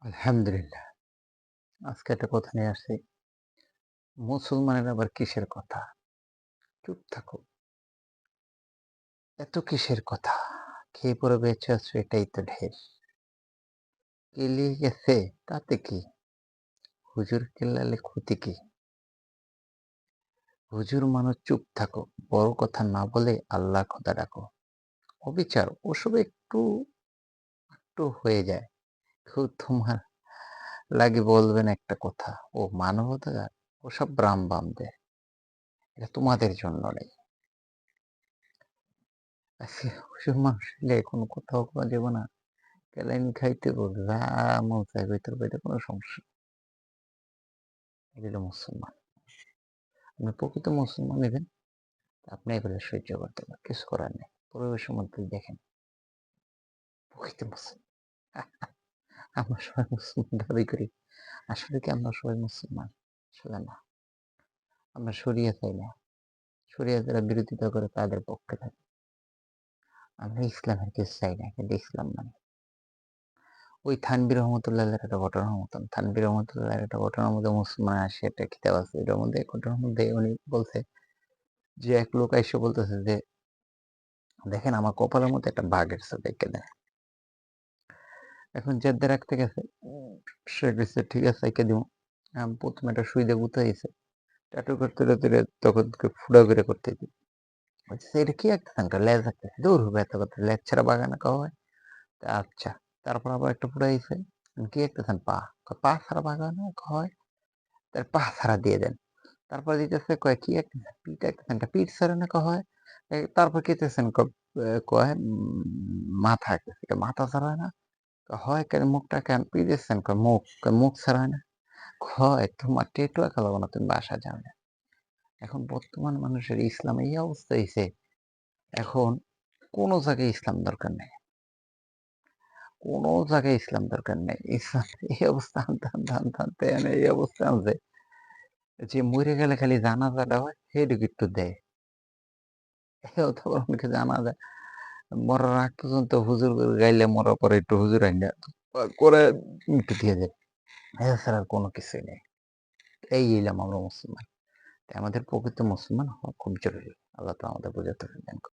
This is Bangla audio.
আলহামদুলিল্লাহ। আজকে একটা কথা নিয়ে আসছি। মুসলমানের আবার কিসের কথা? চুপ থাকো। এত কিসের কথা? খেয়ে পরে বেঁচে আছো এটাই তো ঢের। কেলিয়ে গেছে তাতে কি? হুজুর কেল্লালে ক্ষতি কি? হুজুর মানুষ চুপ থাকো। বড় কথা না বলে আল্লাহর কথা ডাকো। অবিচার ওসব একটু হয়ে যায়। কেউ তোমার লাগে বলবেন একটা কথা। ও মানবতার ওসব বামদের। এটা তোমাদের জন্য নেই। আজকে হুজুর মানুষ হইলে কোনো কোথাও কোয়া যাবে না। কেলাইনি খাইতে বলবে, যা মন চায় কইতে পারবে, এটা কোনো সমস্যা না। এটা হলো মুসলমান। আপনি প্রকৃত মুসলমান হইবেন, আপনি এগুলো সহ্য করতে পারবেন। কিছু করার নেই। পরিবেশের মধ্যে দেখেন, প্রকৃত মুসলমান। আমরা সবাই মুসলমান দাবি করি। আসলে কি আমরা সবাই মুসলমান? আসলে না। আমরা শরিয়া চাই না। শরিয়া যারা বিরোধিতা করে তাদের পক্ষে থাকি। আমরা ইসলামের কিছু চাই না। কিন্তু ইসলাম মানে ওই থানভীর রহমতুল্লাহ একটা ঘটনার মতন। থানভীর রহমতুল্লাহ একটা ঘটনার মধ্যে মুসলমান আসে একটা কিতাব আছে। এটার মধ্যে ঘটনার মধ্যে উনি বলছে যে এক লোক আইসা বলতেছে যে, "দেখেন আমার কপালের মধ্যে একটা বাঘ আছে দেইখা দেন।" এখন জেদ্দা রাখতে গেছে। সে কইছে, "ঠিক আছে আইকা দিমু।" ১ম একটা সুই দিয়ে গুতাইছে। ট্যাটু করতে তখন ফুড়া করে করতেছে। বলতেছে, "এটা কি আঁকতেছেন? লেজ আঁকতেছে।" "দূর হবে এত কথা। লেজ ছাড়া বাঘ আনা কওয়া হয়?" আচ্ছা। তারপর আবার একটা ফুড়াইছে। "কি আঁকতেছেন? পা।" "পা ছাড়া বাঘ আনা হয়?" তার পা ছাড়া দিয়ে দেন। তারপর দিতেছে কয়, "কি আঁকতেছেন?" "পিঠ আঁকতেছেন।" "পিঠ ছাড়া না হয়?" তারপর কি আঁকতেছেন? কয়, "মাথা আঁকতেছি।" "মাথা ছাড়া হয় না?" "হয় কেন মুখটা কেন পিড়েছেন?" "মুখ।" "মুখ ছাড়া হয় না?" কয়, "তোমার টেটু আঁকা লাগবে না, তুমি বাসা যাও না।" এখন বর্তমান মানুষের ইসলাম এই অবস্থা হইছে, এখন কোন জায়গায় ইসলাম দরকার নাই। কোন জায়গায় ইসলাম দরকার নাই। ইসলাম এই অবস্থা আনতে এই অবস্থা আনছে যে মইরে গেলে খালি জানাজাটা হয়, সেইটুকু একটু দেয়। অথবা অনেকে জানাজা মরার আগ পর্যন্ত হুজুর গাইলে মরার পরে একটু হুজুর আইনা করে একটু দিয়ে দেয়। এছাড়া আর কোনো কিছুই নেই। এই হইলাম আমরা মুসলমান। তাই আমাদের প্রকৃত মুসলমান হওয়া খুব জরুরি। আল্লাহ তাআলা আমাদের বুঝাতে দেন।